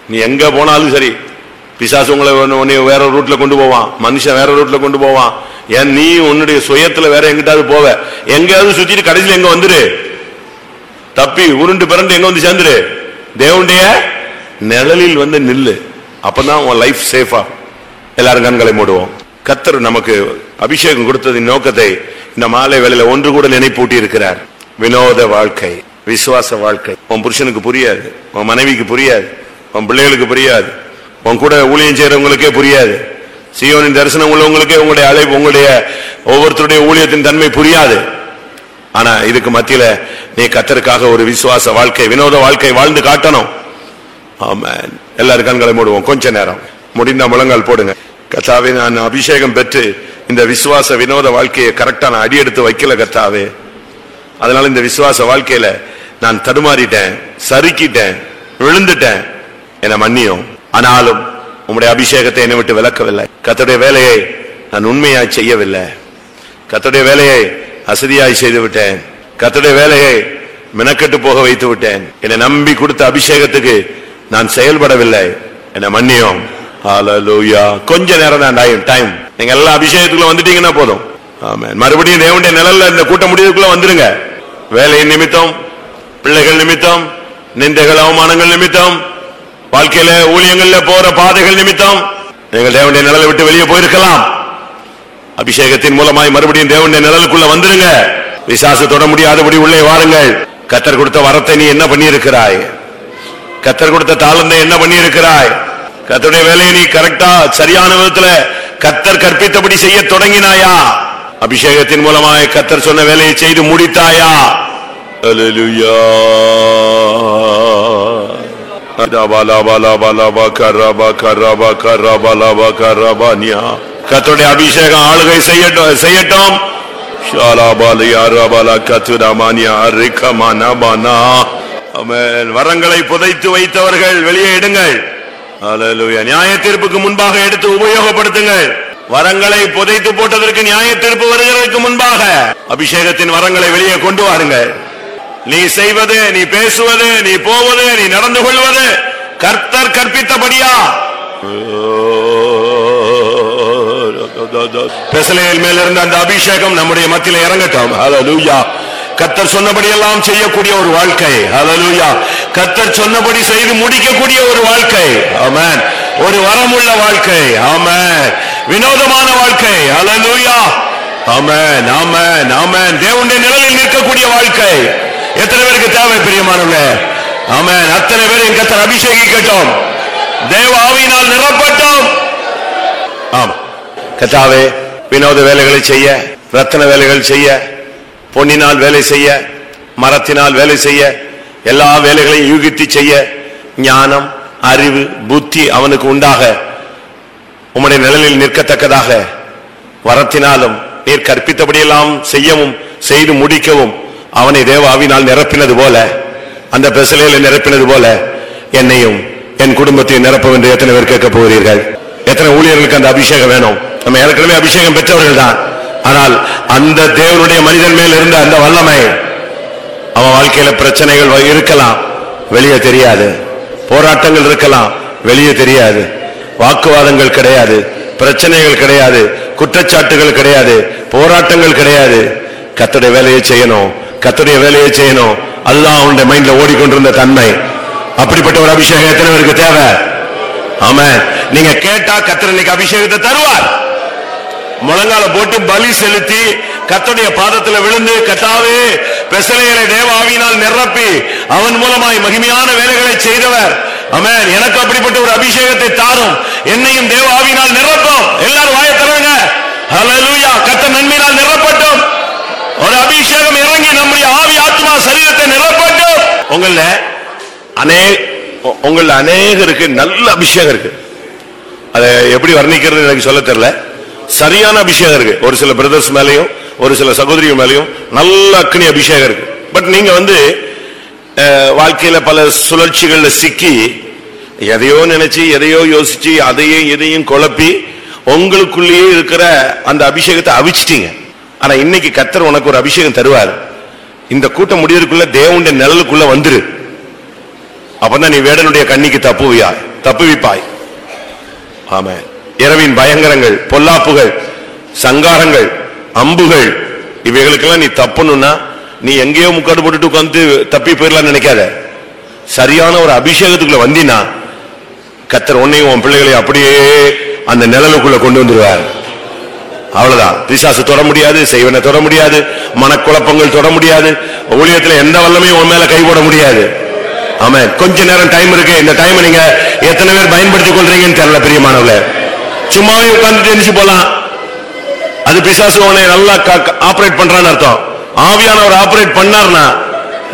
நீ எங்க போனாலும் சரி, பிசாசு உங்களை வேற ரூட்ல கொண்டு போவான், மனுஷன் வேற ரூட்ல கொண்டு போவான். ஏன் நீ உன்னுடைய சுயத்துல வேற எங்கிட்டாவது போவ, எங்கேயாவது சுத்திட்டு கடைசியில் எங்க வந்துரு, தப்பி உருண்டு பிறண்டு எங்க வந்து சேர்ந்துரு, தேவனுடைய நிழலில் வந்து நில்லு. அப்பதான் உன் லைஃப் சேஃபா. எல்லாரும் கண்களை மூடுவோம். கர்த்தர் நமக்கு அபிஷேகம் கொடுத்ததின் நோக்கத்தை இந்த மாலை வேளையில ஒன்று கூட நினைப்பூட்டி இருக்கிறார். வினோத வாழ்க்கை, விசுவாச வாழ்க்கை. உன் புருஷனுக்கு புரியாது, உன் மனைவிக்கு புரியாது, உன் பிள்ளைகளுக்கு புரியாது, உன் கூட ஊழியம் செய்யறவங்களுக்கே புரியாது, சீயோனின் தரிசனம் உள்ளவங்களுக்கே உங்களுடைய அழைப்பு, உங்களுடைய ஒவ்வொருத்தருடைய ஊழியத்தின் தன்மை புரியாது. ஆனா இதுக்கு மத்தியில நீ கர்த்தருக்காக ஒரு விசுவாச வாழ்க்கை, வினோத வாழ்க்கை வாழ்ந்து காட்டணும். ஆமென். எல்லாரும் கண்களை மூடுவோம். கொஞ்ச நேரம் முடிந்த முழங்கால் போடுங்க. கர்த்தாவே, நான் அபிஷேகம் பெற்று இந்த விசுவாச வினோத வாழ்க்கையை கரெக்டா நான் அடியெடுத்து வைக்கல கர்த்தாவே. அதனால இந்த விசுவாச வாழ்க்கையில நான் தடுமாறிட்டேன், சறுக்கிட்டேன், விழுந்துட்டேன், என மன்னியும். ஆனாலும் உம்முடைய அபிஷேகத்தை என்னை விட்டு விலக்கவில்லை. கர்த்தருடைய வேலையை நான் உண்மையாய் செய்யவில்லை. கர்த்தருடைய வேலையை அசதியாய் செய்து விட்டேன். கர்த்தருடைய வேலையை மெனக்கெட்டு போக வைத்து விட்டேன். என்னை நம்பி கொடுத்த அபிஷேகத்துக்கு நான் செயல்படவில்லை, என்னை மன்னியும். ஹல்லேலூயா. கொஞ்ச நேரம் தான் டைம். நீங்க எல்லா அபிஷேகத்துக்குள்ள வந்துட்டீங்கன்னா போதும். ஆமென். மறுபடியும் தேவனுடைய நிழல்ல இந்த கூட்டம் முடிவுக்குள்ள வந்துருங்க. வேலையின் நிமித்தம், பிள்ளைகள் நிமித்தம், நிந்தைகள் அவமானங்கள் நிமித்தம், வாழ்க்கையில ஊழியங்கள்ல போற பாதைகள் நிமித்தம் நீங்கள் தேவனுடைய நிழலை விட்டு வெளியே போயிருக்கலாம். அபிஷேகத்தின் மூலமாய் மறுபடியும் தேவனுடைய நிழலுக்குள்ள வந்துருங்க. விசுவாச தொட முடியாதபடி உள்ளே வாருங்கள். கர்த்தர் கொடுத்த வரத்தை நீ என்ன பண்ணி இருக்கிறாய்? கர்த்தர் கொடுத்த தாளந்தை என்ன பண்ணி இருக்கிறாய்? கர்த்தருடைய வேலையை நீ கரெக்டா சரியான விதத்துல கர்த்தர் கற்பித்தபடி செய்ய தொடங்கினாயா? அபிஷேகத்தின் மூலமாய் கர்த்தர் சொன்ன வேலையை செய்து முடித்தாயா? அல்லேலூயா. கர்த்தருடைய அபிஷேகம் ஆளுகை செய்யட்டும். வரங்களை புதைத்து வைத்தவர்கள் வெளியே எடுங்கள். நியாய தீர்ப்புக்கு முன்பாக எடுத்து உபயோகப்படுத்துங்கள். வரங்களை புதைத்து போட்டதற்கு நியாய தீர்ப்பு வருகிறதற்கு முன்பாக அபிஷேகத்தின் வரங்களை வெளியே கொண்டு வாருங்கள். நீ செய்வது, நீ பேசுவது, நீ போவது, நீ நடந்து கொள்வது கர்த்தர் கற்பித்தபடியா? பெசலேல் மேல் இருந்த அந்த அபிஷேகம் நம்முடைய மத்தியில இறங்கட்டும். ஹல்லேலூயா. கர்த்தர் சொன்னபடி எல்லாம் செய்யக்கூடிய ஒரு வாழ்க்கை. ஹல்லேலூயா. கர்த்தர் சொன்னபடி செய்து முடிக்கக்கூடிய ஒரு வாழ்க்கை. ஆமென். ஒரு வரமுள்ள வாழ்க்கை. ஆமென். வினோதமான வாழ்க்கை. ஹல்லேலூயா. ஆமென், ஆமென், ஆமென். தேவனுடைய நிழலில் நிற்கக்கூடிய வாழ்க்கை எத்தனை பேருக்கு தேவை பிரியமானவர்களே? ஆமென். அத்தனை பேரையும் கர்த்தர் அபிஷேகிக்கட்டும், தேவ ஆவியினால் நிரப்பட்டும். ஆமா கர்த்தாவே, வினோத வேலைகளை செய்ய, ரத்தின வேலைகள் செய்ய, பொன்னினால் வேலை செய்ய, மரத்தினால் வேலை செய்ய, எல்லா வேலைகளையும் யூகித்து செய்ய ஞானம், அறிவு, புத்தி அவனுக்கு உண்டாக உம்முடைய நிழலில் நிற்கத்தக்கதாக வரத்தினாலும் நீர் கற்பித்தபடியெல்லாம் செய்யவும் செய்து முடிக்கவும் அவனை தேவ ஆவியினால் நிரப்பினது போல, அந்த பெசலேலை நிரப்பினது போல என்னையும் என் குடும்பத்தையும் நிரப்பும் என்று எத்தனை பேர் கேட்க போகிறீர்கள்? எத்தனை ஊழியர்களுக்கு அந்த அபிஷேகம் வேணும்? நம்ம ஏற்கனவே அபிஷேகம் பெற்றவர்கள் தான். ஆனால் அந்த தேவனுடைய மனிதன் மேல் இருந்த அந்த வல்லமை, அவன் வாழ்க்கையில பிரச்சனைகள் இருக்கலாம், வெளியே தெரியாது. போராட்டங்கள் இருக்கலாம், வெளியே தெரியாது. வாக்குவாதங்கள் கிடையாது, பிரச்சனைகள் கிடையாது, குற்றச்சாட்டுகள் கிடையாது, போராட்டங்கள் கிடையாது. கர்த்தருடைய வேலையை செய்யணும், கர்த்தருடைய வேலையை செய்யணும். அதுதான் அவனுடைய மைண்ட்ல ஓடிக்கொண்டிருந்த தன்மை. அப்படிப்பட்ட ஒரு அபிஷேகம் எத்தனை பேருக்கு தேவை? ஆமென். நீங்க கேட்டா கர்த்தர் இன்னைக்கு அபிஷேகத்தை தருவார். முழங்கால போட்டு பலி செலுத்தி கர்த்தருடைய பாதத்துல விழுந்து, கர்த்தாவே பெசலேலை தேவ ஆவியினால் நிரப்பி அவன் மூலமாய் மகிமையான வேலைகளை செய்தவர், ஆமென், எனக்கு அப்படிப்பட்ட ஒரு அபிஷேகத்தை தாரும், என்னையும் தேவ ஆவியினால் நிரப்பும். எல்லாரும் வாயை திறங்க. ஹல்லேலூயா. கர்த்தர் நன்மையினால் நிரப்பட்டும். ஒரு அபிஷேகம் இறங்கி நம்முடைய ஆவி, ஆத்மா, சரீரத்தை நிரப்பட்டும். உங்கள அநேகருக்கு நல்ல அபிஷேகம் இருக்கு. அதை எப்படி வர்ணிக்கிறது எனக்கு சொல்ல தெரியல. சரியான அபிஷேகம் இருக்கு. ஒரு சில பிரதர்ஸ் மேலையும் ஒரு சில சகோதரிகள் மேலையும் நல்ல அக்னி அபிஷேகம் இருக்கு. பட் நீங்க வாழ்க்கையில பல சுழற்சிகள்ல சிக்கி எதையோ நினைச்சு எதையோ யோசிச்சு அதையும் இதையும் குழப்பி உங்களுக்குள்ளேயே இருக்கிற அந்த அபிஷேகத்தை அவிச்சிட்டீங்க. ஆனா இன்னைக்கு கர்த்தர் உனக்கு ஒரு அபிஷேகம் தருவார். இந்த கூட்டம் முடியறதுக்குள்ள தேவனுடைய நிழலுக்குள்ள வந்துரு. அப்பதான் நீ வேடனுடைய கண்ணிக்கு தப்புவிப்பாய். ஆமா. இரவின் பயங்கரங்கள், பொல்லாப்புகள், சங்காரங்கள், அம்புகள், இவைகளுக்கெல்லாம் நீ தப்பணும்னா நீ எங்கேயோ முக்காடு போட்டுட்டு உட்காந்து தப்பி போயிடலாம் நினைக்காத. சரியான ஒரு அபிஷேகத்துக்குள்ள வந்தினா கர்த்தர் உன்னையும் உன் பிள்ளைகளையும் அப்படியே அந்த நிழலுக்குள்ள கொண்டு வந்துருவார். அவ்வளவுதான். பிசாசு தொட முடியாது, செய்வனை தொட முடியாது, மனக்குழப்பங்கள் தொட முடியாது, ஊழியத்துல எந்த வல்லமையும் உன் மேல கை போட முடியாது. ஆமென். கொஞ்ச நேரம் டைம் இருக்கு. இந்த டைம் நீங்க எத்தனை பேர் பயன்படுத்திக் கொள்றீங்கன்னு தெரியல பிரியமானவர்களே. சும்மாவே உட்கார்ந்துட்டு எந்திரிச்சு போலாம். அது பிசாசு உன்னை நல்லா ஆபரேட் பண்றான்னு அர்த்தம். ஆவியானவர் ஆபரேட் பண்ணார்னா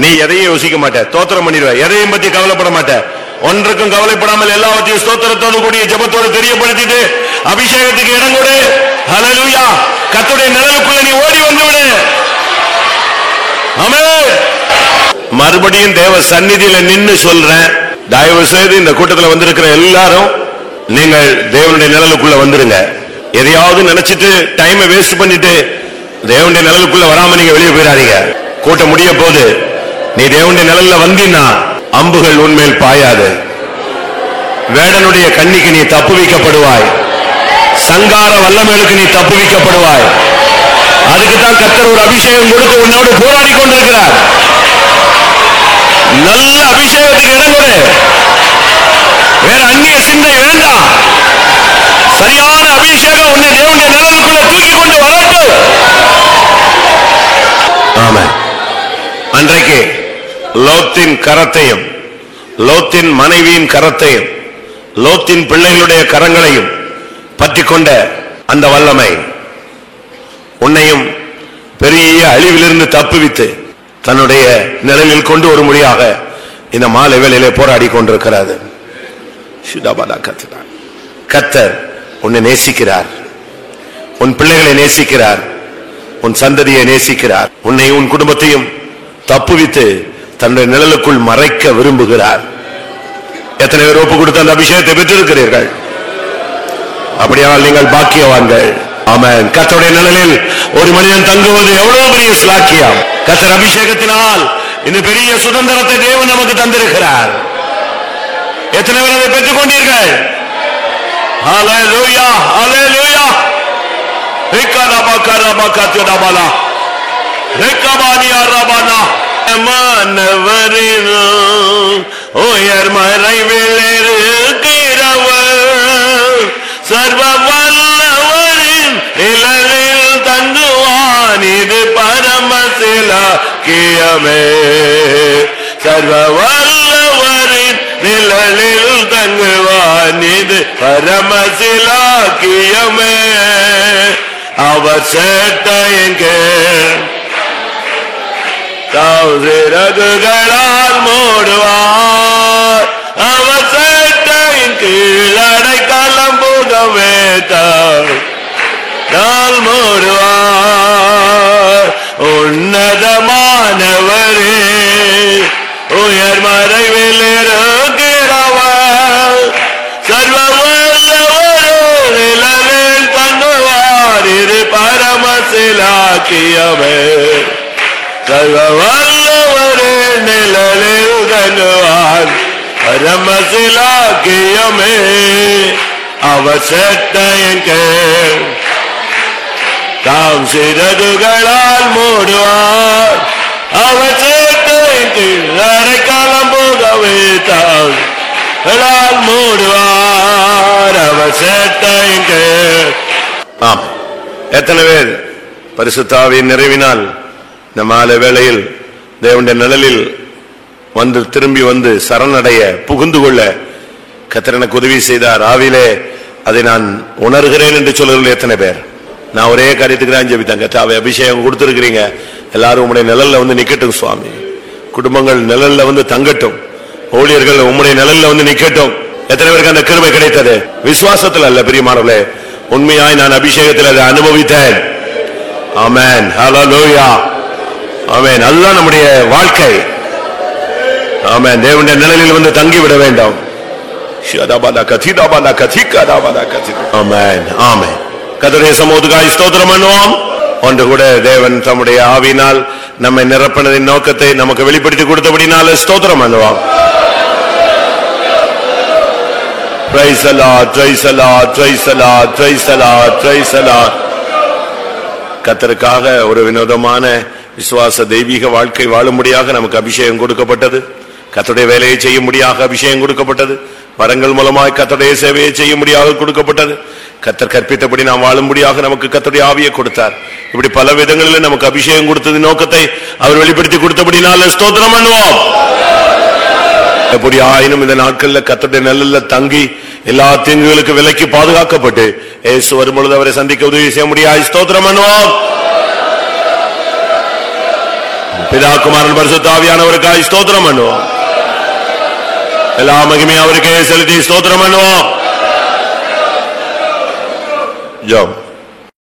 நீ எதையும் யோசிக்க மாட்ட, தோத்திரம் பண்ணிடுவ, எதையும் பத்தி கவலைப்பட மாட்ட. ஒன்றுக்கும் கவலைப்படாமல் எல்லாவற்றையும் ஸ்தோத்திரத்தோடு கூடிய ஜெபத்தோடு தெரியப்படுத்திட்டு அபிஷேகத்துக்கு இடம் கொடு. ஹல்லேலூயா. கர்த்தருடைய நிழலுக்குள்ள நீ ஓடி வந்து விடு. ஆமென். மறுபடியும் தேவ சந்நிதியில நின்னு சொல்றேன், தயவு செய்து இந்த கூட்டத்தில் வந்திருக்கிற எல்லாரும் நீங்கள் தேவனுடைய நிழலுக்குள்ள வந்துருங்க. எதையாவது நினைச்சிட்டு டைமை வேஸ்ட் பண்ணிட்டு தேவனுடைய நிழலுக்குள்ள வராம நீங்க வெளியே போயிடாதீங்க. கூட்டம் முடிய போது நீ தேவனுடைய நிழல்ல வந்தீன்னா அம்புகள் உன்மேல் பாயாது. வேடனுடைய கண்ணிக்கு நீ தப்புவிக்கப்படுவாய். சங்கார வல்லமைகளுக்கு நீ தப்புவிக்கப்படுவாய். அதுக்குதான் கர்த்தர் ஒரு அபிஷேகம் கொடுத்து உன்னோடு போராடி கொண்டிருக்கிறார். நல்ல அபிஷேகத்துக்கு இடம் கொடு. வேற அந்நிய சிந்தை வேண்டாம். சரியான அபிஷேகம் உன்னை தேவனுடைய நிழலுக்குள்ள தூக்கி கொண்டு வரட்டும். ஆமென். அன்றைக்கு லோத்தின் கரத்தையும் லோத்தின் மனைவியின் கரத்தையும் லோத்தின் பிள்ளைகளுடைய கரங்களையும் பற்றி கொண்ட அந்த வல்லமை உன்னையும் பெரிய அழிவிலிருந்து தப்புவித்து தன்னுடைய நிழலில் கொண்டு வரும்படியாக இந்த மாலை வேளையிலே போராடி கொண்டிருக்கிறது. கர்த்தர் உன்னை நேசிக்கிறார், உன் பிள்ளைகளை நேசிக்கிறார், உன் சந்ததியை நேசிக்கிறார். உன்னை உன் குடும்பத்தையும் தப்புவித்து தன்னுடைய நிழலுக்குள் மறைக்க விரும்புகிறார். எத்தனை பேர் ஒப்பு கொடுத்த அந்த அபிஷேகத்தை பெற்றிருக்கிறீர்கள்? அப்படியானால் நீங்கள் பாக்கியவான்கள். ஆமென். கர்த்தருடைய நிழலில் ஒரு மனிதன் தங்குவது எவ்வளவு பெரிய ஸ்லாக்கியம். கர்த்தர் அபிஷேகத்தினால் இந்த பெரிய சுதந்திரத்தை தேவன் நமக்கு தந்திருக்கிறார். எத்தனை பேர் அதை பெற்றுக் கொண்டீர்கள்? ஹல்லேலூயா, ஹல்லேலூயா. ஏகாரபகரபகத்யதபலா ஏகபானியரபனா மனவரின் உயர் மறைவில் இருக்கிறவர் சர்வ வல்லவரின் நிழலில் தங்குவான். இது பரமசிலாக்கியமே. சர்வ வல்லவரின் நிழலில் தங்குவான். இது பரமசிலாக்கியமே. அவர் சேட்டையின் கீழ் தாம் சிறகுகளால் மூடுவார், அவர் சட்டையின் கீழ் அடைக்கலம் புகவே தாம் மூடுவார். உன்னதமானவரே உயர் மறைவில் இருக்கிறவர், சர்வ வல்லவர் நிழலில் தங்குவார், இரு பரமசிலாக்கியவே. சர்வ வல்லவர் நிழலில் தங்குவார், பரமசிலாக்கியமே. அவர் சட்டையின் கீழ் தாம் சிறகுகளால் மூடுவார், அவர் சட்டையின் கீழ் அடைக்கலம் புகவே தாம் மூடுவார், அவர் சட்டையின் கீழ். ஆம், எத்தனை பேர் பரிசுத்த ஆவியின் நிறைவினால் இந்த மாலை வேளையில் தேவனுடைய நிழலில் வந்து திரும்பி வந்து சரணடைய புகுந்து கொள்ள கர்த்தர் எனக்கு உதவி செய்தார், ஆவியிலே அதை நான் உணர்கிறேன் என்று சொல்லுங்கள். எத்தனை பேர்? நான் ஒரே காரியத்துக்கு தான் ஜெபித்தேன், கர்த்தாவே அபிஷேகம் கொடுத்திருக்கிறீங்க, எல்லாரும் உம்முடைய நிழல்ல வந்து நிக்கட்டும் சுவாமி, குடும்பங்கள் நிழல்ல வந்து தங்கட்டும், ஊழியர்கள் உம்முடைய நிழல்ல வந்து நிக்கட்டும். எத்தனை பேருக்கு அந்த கிருபை கிடைத்தது? விசுவாசத்தில் அல்ல பிரியமானவர்களே, உண்மையாய் நான் அபிஷேகத்தில் அதை அனுபவித்தேன். ஆமென், ஹல்லேலூயா, ஆமென். அதுதான் நம்முடைய வாழ்க்கை. ஆமென். தேவனுடைய நிழலில் வந்து தங்கிவிட வேண்டும். ஆமென், ஆமென். கர்த்தருடைய சமூகத்துக்காய் ஸ்தோத்திரம் பண்ணுவோம். ஒன்று கூட தேவன் தம்முடைய ஆவியினால் நம்மை நிரப்பினதின் நோக்கத்தை நமக்கு வெளிப்படுத்தி கொடுத்தபடினால ஸ்தோத்திரம் பண்ணுவோம். Praise the Lord, praise the Lord, praise the Lord, praise the Lord, praise the Lord. கர்த்தருக்காக ஒரு வினோதமான விசுவாச தெய்வீக வாழ்க்கை வாழும்படியாக நமக்கு அபிஷேகம் கொடுக்கப்பட்டது. கர்த்தருடைய வேலையை செய்யும்படியாக அபிஷேகம் கொடுக்கப்பட்டது. வரங்கள் மூலமாய் கர்த்தருடைய சேவையை செய்யும்படியாக கொடுக்கப்பட்டது. கர்த்தர் கற்பித்தபடி நாம் வாழும்படியாக நமக்கு கர்த்தருடைய ஆவியை கொடுத்தார். இப்படி பல விதங்களில் நமக்கு அபிஷேகம் கொடுத்தது நோக்கத்தை அவர் வெளிப்படுத்தி கொடுத்தபடினால ஸ்தோத்திரம் பண்ணுவோம். எப்படி ஆயினும் இந்த நாட்கள்ல கர்த்தருடைய நிழல்ல தங்கி எல்லா தீங்குகளுக்கு விலக்கி பாதுகாக்கப்பட்டு இயேசு வரும்பொழுது அவரை சந்திக்க உதவி செய்ய முடியாது. ஸ்தோத்திரம் பண்ணுவோம். பிதா குமாரன் பரிசுத்த ஆவியானவருக்காய் ஸ்தோத்திரம் பண்ணுவோம். எல்லா மகிமையும் அவருக்கே செலுத்தி ஸ்தோத்திரம் பண்ணுவோம். ஜெபம்.